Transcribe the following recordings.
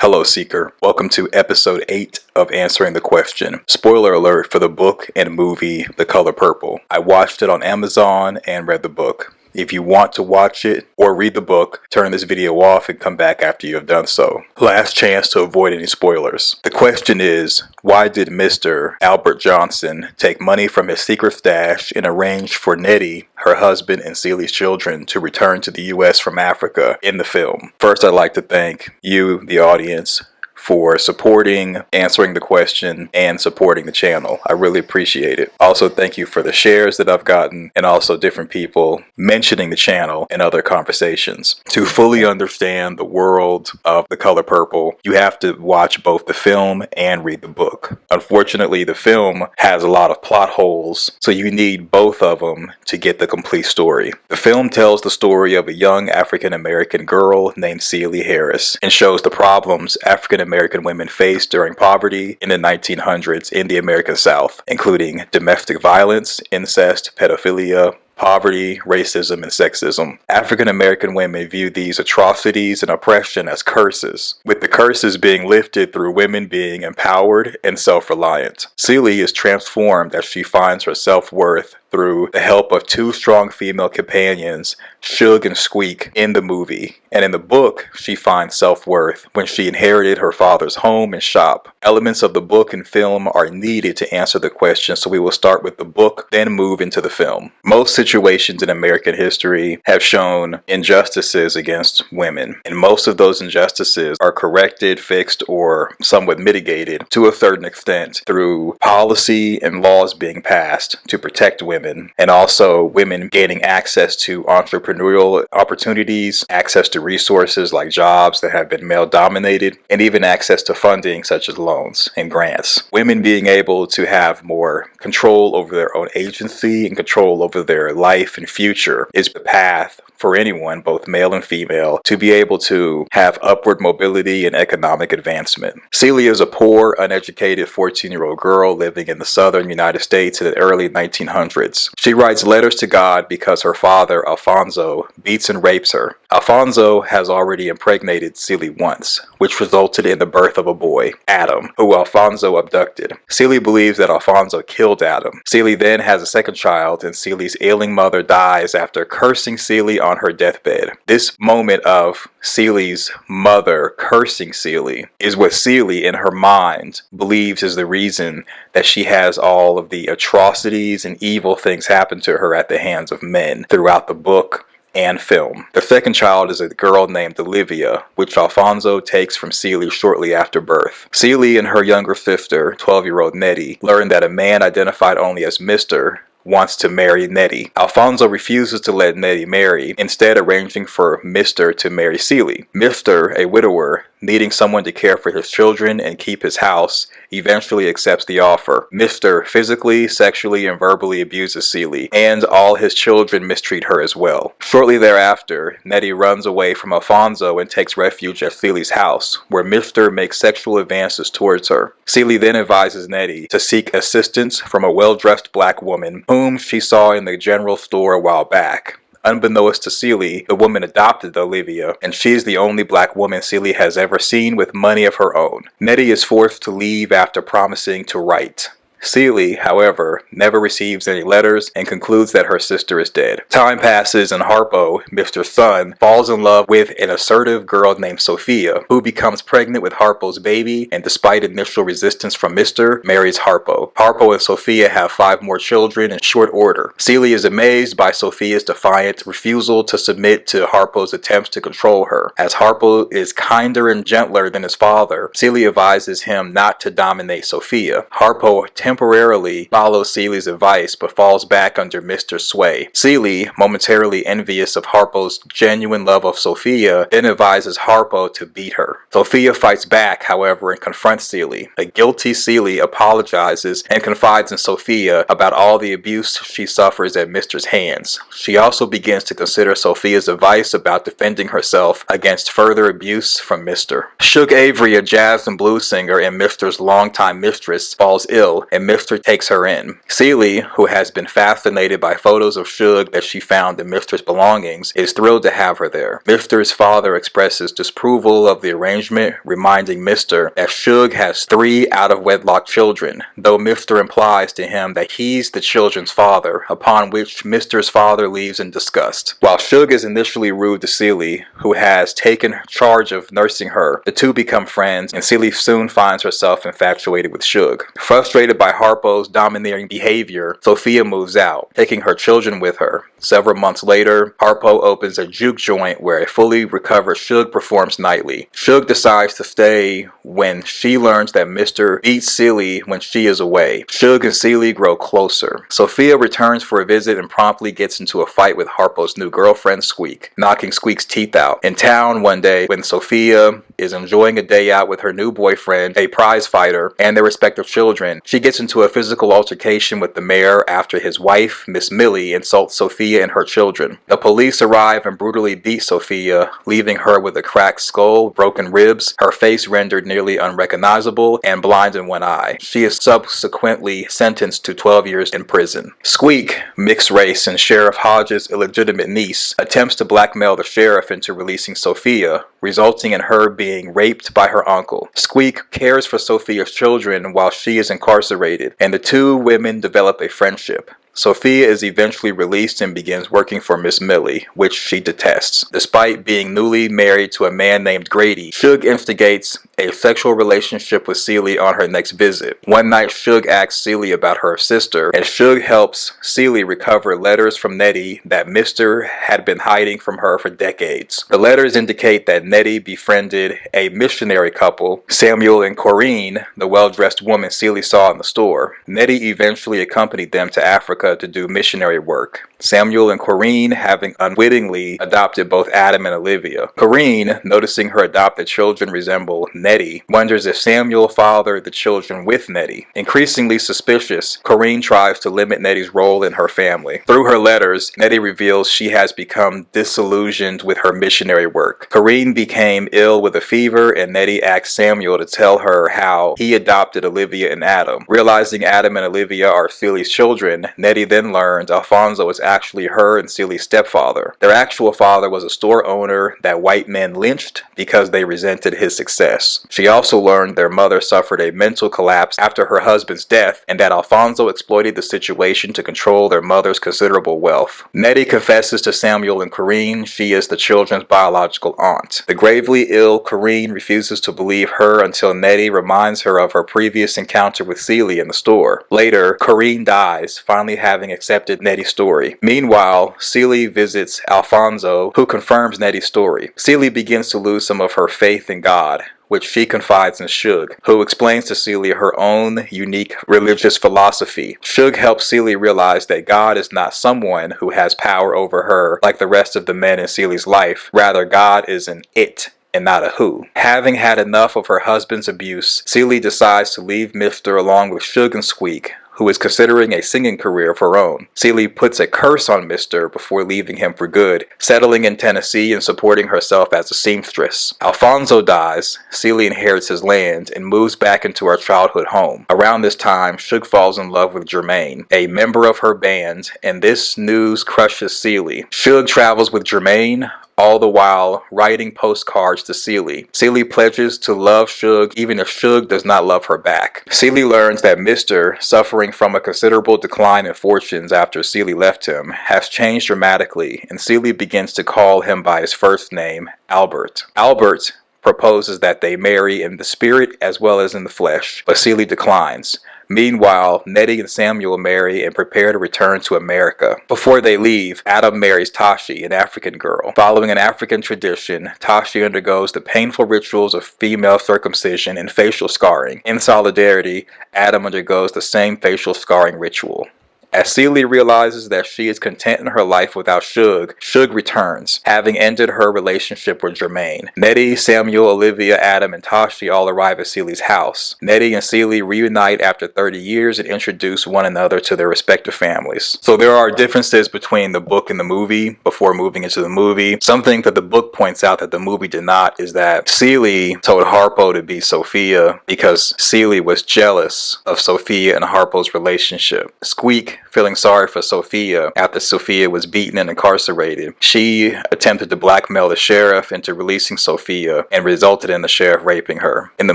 Hello, Seeker. Welcome to episode 8 of Answering the Question. Spoiler alert for the book and movie The Color Purple. I watched it on Amazon and read the book. If you want to watch it or read the book, turn this video off and come back after you have done so. Last chance to avoid any spoilers. The question is, why did Mr. Albert Johnson take money from his secret stash and arrange for Nettie, her husband, and Celie's children to return to the U.S. from Africa in the film? First, I'd like to thank you, the audience, for supporting, answering the question, and supporting the channel. I really appreciate it. Also, thank you for the shares that I've gotten, and also different people mentioning the channel in other conversations. To fully understand the world of The Color Purple, you have to watch both the film and read the book. Unfortunately, the film has a lot of plot holes, so you need both of them to get the complete story. The film tells the story of a young African-American girl named Celie Harris, and shows the problems African-American women faced during poverty in the 1900s in the American South, including domestic violence, incest, pedophilia, poverty, racism, and sexism. African American women view these atrocities and oppression as curses, with the curses being lifted through women being empowered and self-reliant. Celie is transformed as she finds her self-worth through the help of two strong female companions, Suge and Squeak, in the movie. And in the book, she finds self-worth when she inherited her father's home and shop. Elements of the book and film are needed to answer the question, so we will start with the book, then move into the film. Most situations in American history have shown injustices against women, and most of those injustices are corrected, fixed, or somewhat mitigated to a certain extent through policy and laws being passed to protect women, and also women gaining access to entrepreneurial opportunities, access to resources like jobs that have been male dominated, and even access to funding such as loans and grants. Women being able to have more control over their own agency and control over their life and future is the path for anyone, both male and female, to be able to have upward mobility and economic advancement. Celie is a poor, uneducated 14-year-old girl living in the southern United States in the early 1900s. She writes letters to God because her father, Alfonso, beats and rapes her. Alfonso has already impregnated Celie once, which resulted in the birth of a boy, Adam, who Alfonso abducted. Celie believes that Alfonso killed Adam. Celie then has a second child, and Celie's ailing mother dies after cursing Celie on her deathbed. This moment of Celie's mother cursing Celie is what Celie, in her mind, believes is the reason that she has all of the atrocities and evil things happen to her at the hands of men throughout the book and film. The second child is a girl named Olivia, which Alfonso takes from Celie shortly after birth. Celie and her younger sister, 12-year-old Nettie, learn that a man identified only as Mr. wants to marry Nettie. Alfonso refuses to let Nettie marry, instead arranging for Mr. to marry Celie. Mr., a widower, needing someone to care for his children and keep his house, eventually accepts the offer. Mr. physically, sexually, and verbally abuses Celie, and all his children mistreat her as well. Shortly thereafter, Nettie runs away from Alfonso and takes refuge at Celie's house, where Mr. makes sexual advances towards her. Celie then advises Nettie to seek assistance from a well-dressed black woman whom she saw in the general store a while back. Unbeknownst to Celie, the woman adopted Olivia, and she is the only black woman Celie has ever seen with money of her own. Nettie is forced to leave after promising to write. Celie, however, never receives any letters and concludes that her sister is dead. Time passes and Harpo, Mr.'s son, falls in love with an assertive girl named Sophia, who becomes pregnant with Harpo's baby and, despite initial resistance from Mr., marries Harpo. Harpo and Sophia have 5 more children in short order. Celie is amazed by Sophia's defiant refusal to submit to Harpo's attempts to control her. As Harpo is kinder and gentler than his father, Celie advises him not to dominate Sophia. Harpo temporarily follows Celie's advice but falls back under Mr.'s sway. Celie, momentarily envious of Harpo's genuine love of Sophia, then advises Harpo to beat her. Sophia fights back, however, and confronts Celie. A guilty Celie apologizes and confides in Sophia about all the abuse she suffers at Mr.'s hands. She also begins to consider Sophia's advice about defending herself against further abuse from Mr. Suge Avery, a jazz and blues singer and Mr.'s longtime mistress, falls ill, and and Mr. takes her in. Celie, who has been fascinated by photos of Shug that she found in Mr.'s belongings, is thrilled to have her there. Mr.'s father expresses disapproval of the arrangement, reminding Mr. that Shug has 3 out-of-wedlock children, though Mr. implies to him that he's the children's father, upon which Mr.'s father leaves in disgust. While Shug is initially rude to Celie, who has taken charge of nursing her, the two become friends, and Celie soon finds herself infatuated with Shug. Frustrated by Harpo's domineering behavior, Sophia moves out, taking her children with her. Several months later, Harpo opens a juke joint where a fully recovered Shug performs nightly. Shug decides to stay when she learns that Mr. beats Celie when she is away. Shug and Celie grow closer. Sophia returns for a visit and promptly gets into a fight with Harpo's new girlfriend, Squeak, knocking Squeak's teeth out. In town one day, when Sophia is enjoying a day out with her new boyfriend, a prize fighter, and their respective children, she gets into a physical altercation with the mayor after his wife, Miss Millie, insults Sophia and her children. The police arrive and brutally beat Sophia, leaving her with a cracked skull, broken ribs, her face rendered nearly unrecognizable, and blind in one eye. She is subsequently sentenced to 12 years in prison. Squeak, mixed race and Sheriff Hodges' illegitimate niece, attempts to blackmail the sheriff into releasing Sophia, resulting in her being raped by her uncle. Squeak cares for Sophia's children while she is incarcerated, and the two women develop a friendship. Sophia is eventually released and begins working for Miss Millie, which she detests. Despite being newly married to a man named Grady, Shug instigates a sexual relationship with Celie on her next visit. One night, Shug asks Celie about her sister, and Shug helps Celie recover letters from Nettie that Mr. had been hiding from her for decades. The letters indicate that Nettie befriended a missionary couple, Samuel and Corinne, the well-dressed woman Celie saw in the store. Nettie eventually accompanied them to Africa to do missionary work. Samuel and Corinne having unwittingly adopted both Adam and Olivia. Corinne, noticing her adopted children resemble Nettie, wonders if Samuel fathered the children with Nettie. Increasingly suspicious, Corinne tries to limit Nettie's role in her family. Through her letters, Nettie reveals she has become disillusioned with her missionary work. Corinne became ill with a fever, and Nettie asked Samuel to tell her how he adopted Olivia and Adam. Realizing Adam and Olivia are Celie's children, Nettie then learns Alfonso is actually her and Celie's stepfather. Their actual father was a store owner that white men lynched because they resented his success. She also learned their mother suffered a mental collapse after her husband's death, and that Alfonso exploited the situation to control their mother's considerable wealth. Nettie confesses to Samuel and Corinne she is the children's biological aunt. The gravely ill Corinne refuses to believe her until Nettie reminds her of her previous encounter with Celie in the store. Later, Corinne dies, finally having accepted Nettie's story. Meanwhile, Celie visits Alfonso, who confirms Nettie's story. Celie begins to lose some of her faith in God, which she confides in Shug, who explains to Celie her own unique religious philosophy. Shug helps Celie realize that God is not someone who has power over her like the rest of the men in Celie's life. Rather, God is an it and not a who. Having had enough of her husband's abuse, Celie decides to leave Mr. along with Shug and Squeak, who is considering a singing career of her own. Celie puts a curse on Mr. before leaving him for good, settling in Tennessee and supporting herself as a seamstress. Alfonso dies, Celie inherits his land, and moves back into her childhood home. Around this time, Shug falls in love with Jermaine, a member of her band, and this news crushes Celie. Shug travels with Jermaine, all the while writing postcards to Celie. Celie pledges to love Shug even if Shug does not love her back. Celie learns that Mr., suffering from a considerable decline in fortunes after Celie left him, has changed dramatically, and Celie begins to call him by his first name, Albert. Albert proposes that they marry in the spirit as well as in the flesh, but Celie declines. Meanwhile, Nettie and Samuel marry and prepare to return to America. Before they leave, Adam marries Tashi, an African girl. Following an African tradition, Tashi undergoes the painful rituals of female circumcision and facial scarring. In solidarity, Adam undergoes the same facial scarring ritual. As Celie realizes that she is content in her life without Shug, Shug returns, having ended her relationship with Jermaine. Nettie, Samuel, Olivia, Adam, and Tashi all arrive at Celie's house. Nettie and Celie reunite after 30 years and introduce one another to their respective families. So there are differences between the book and the movie before moving into the movie. Something that the book points out that the movie did not is that Celie told Harpo to beat Sophia because Celie was jealous of Sophia and Harpo's relationship. Squeak, feeling sorry for Sophia after Sophia was beaten and incarcerated, she attempted to blackmail the sheriff into releasing Sophia and resulted in the sheriff raping her. In the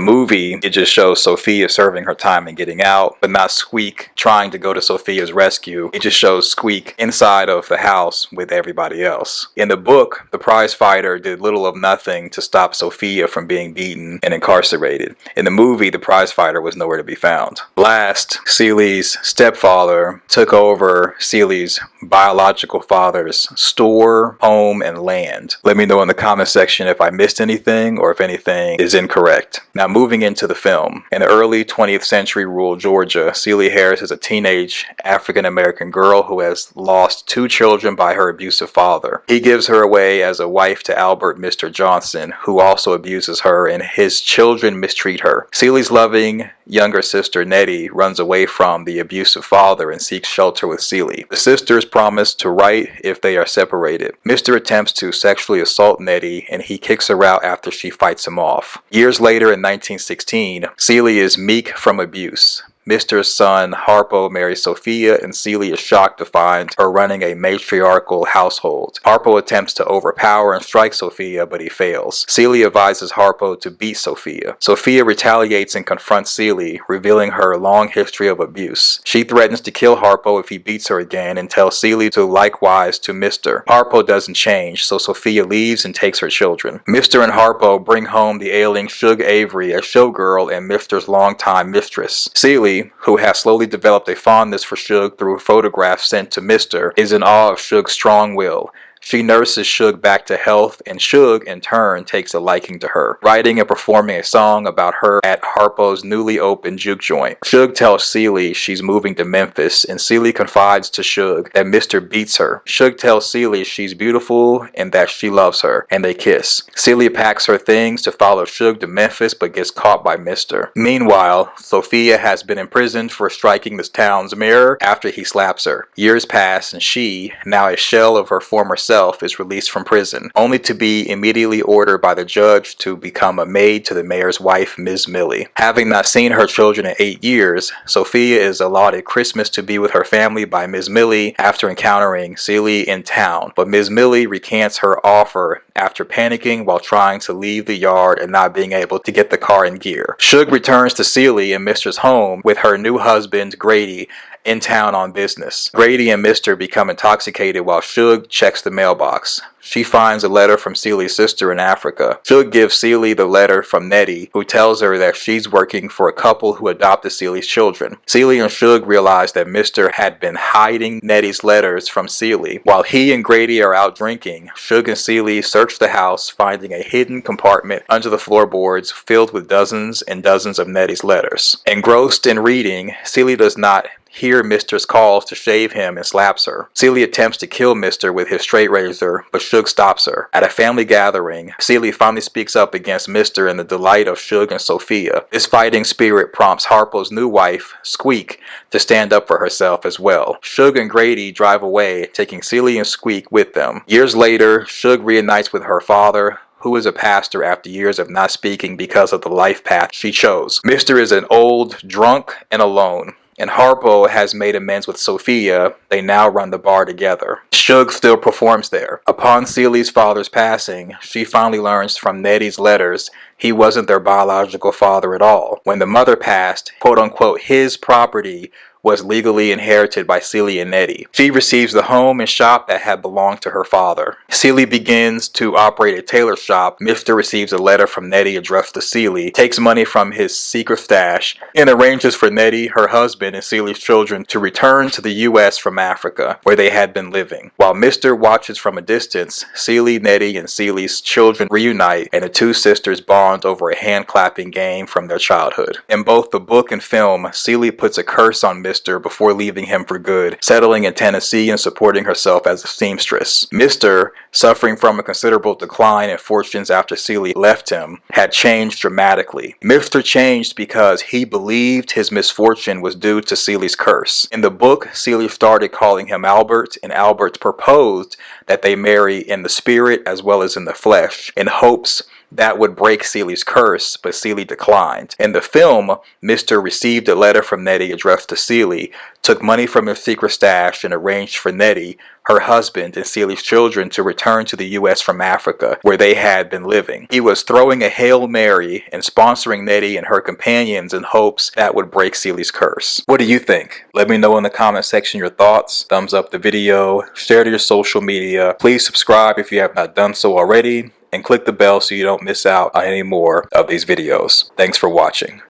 movie, it just shows Sophia serving her time and getting out, but not Squeak trying to go to Sophia's rescue. It just shows Squeak inside of the house with everybody else. In the book, the prize fighter did little of nothing to stop Sophia from being beaten and incarcerated. In the movie, the prize fighter was nowhere to be found. Last, Celie's stepfather took over Celie's biological father's store, home, and land. Let me know in the comment section if I missed anything or if anything is incorrect. Now moving into the film. In the early 20th century rural Georgia, Celie Harris is a teenage African-American girl who has lost 2 children by her abusive father. He gives her away as a wife to Albert Mr. Johnson, who also abuses her, and his children mistreat her. Celie's loving younger sister Nettie runs away from the abusive father and seeks shelter with Celie. The sisters promise to write if they are separated. Mr. attempts to sexually assault Nettie and he kicks her out after she fights him off. Years later in 1916, Celie is meek from abuse. Mr.'s son Harpo marries Sophia and Celie is shocked to find her running a matriarchal household. Harpo attempts to overpower and strike Sophia, but he fails. Celie advises Harpo to beat Sophia. Sophia retaliates and confronts Celie, revealing her long history of abuse. She threatens to kill Harpo if he beats her again and tells Celie to likewise to Mr. Harpo doesn't change, so Sophia leaves and takes her children. Mr. and Harpo bring home the ailing Shug Avery, a showgirl and Mr.'s longtime mistress. Celie, who has slowly developed a fondness for Shug through photographs sent to Mr., is in awe of Shug's strong will. She nurses Shug back to health, and Shug, in turn, takes a liking to her, writing and performing a song about her at Harpo's newly opened juke joint. Shug tells Celie she's moving to Memphis, and Celie confides to Shug that Mr. beats her. Shug tells Celie she's beautiful and that she loves her, and they kiss. Celie packs her things to follow Shug to Memphis, but gets caught by Mr. Meanwhile, Sophia has been imprisoned for striking this town's mayor after he slaps her. Years pass, and she, now a shell of her former self, is released from prison, only to be immediately ordered by the judge to become a maid to the mayor's wife, Ms. Millie. Having not seen her children in 8 years, Sophia is allotted Christmas to be with her family by Ms. Millie after encountering Celie in town, but Ms. Millie recants her offer after panicking while trying to leave the yard and not being able to get the car in gear. Shug returns to Celie and Mr.'s home with her new husband, Grady, in town on business. Grady and Mr. become intoxicated while Shug checks the mailbox. She finds a letter from Celie's sister in Africa. Shug gives Celie the letter from Nettie, who tells her that she's working for a couple who adopted Celie's children. Celie and Shug realize that Mr. had been hiding Nettie's letters from Celie. While he and Grady are out drinking, Shug and Celie search the house, finding a hidden compartment under the floorboards filled with dozens and dozens of Nettie's letters. Engrossed in reading, Celie does not hear Mr.'s calls to shave him and slaps her. Celie attempts to kill Mr. with his straight razor, but Shug stops her. At a family gathering, Celie finally speaks up against Mr. in the delight of Shug and Sophia. This fighting spirit prompts Harpo's new wife, Squeak, to stand up for herself as well. Shug and Grady drive away, taking Celie and Squeak with them. Years later, Shug reunites with her father, who is a pastor after years of not speaking because of the life path she chose. Mr. is an old drunk and alone, and Harpo has made amends with Sophia. They now run the bar together. Shug still performs there. Upon Celie's father's passing, she finally learns from Nettie's letters he wasn't their biological father at all. When the mother passed, quote-unquote, his property was legally inherited by Celie and Nettie. She receives the home and shop that had belonged to her father. Celie begins to operate a tailor shop. Mr. receives a letter from Nettie addressed to Celie, takes money from his secret stash, and arranges for Nettie, her husband, and Celie's children to return to the U.S. from Africa, where they had been living. While Mr. watches from a distance, Celie, Nettie, and Celie's children reunite, and the two sisters bond bond over a hand-clapping game from their childhood. In both the book and film, Celie puts a curse on Mr. before leaving him for good, settling in Tennessee and supporting herself as a seamstress. Mr., suffering from a considerable decline in fortunes after Celie left him, had changed dramatically. Mr. changed because he believed his misfortune was due to Celie's curse. In the book, Celie started calling him Albert, and Albert proposed that they marry in the spirit as well as in the flesh, in hopes that would break Celie's curse, but Celie declined. In the film, Mr. received a letter from Nettie addressed to Celie, took money from her secret stash, and arranged for Nettie, her husband, and Celie's children to return to the U.S. from Africa, where they had been living. He was throwing a Hail Mary and sponsoring Nettie and her companions in hopes that would break Celie's curse. What do you think? Let me know in the comment section your thoughts. Thumbs up the video, share to your social media. Please subscribe if you have not done so already, and click the bell so you don't miss out on any more of these videos. Thanks for watching.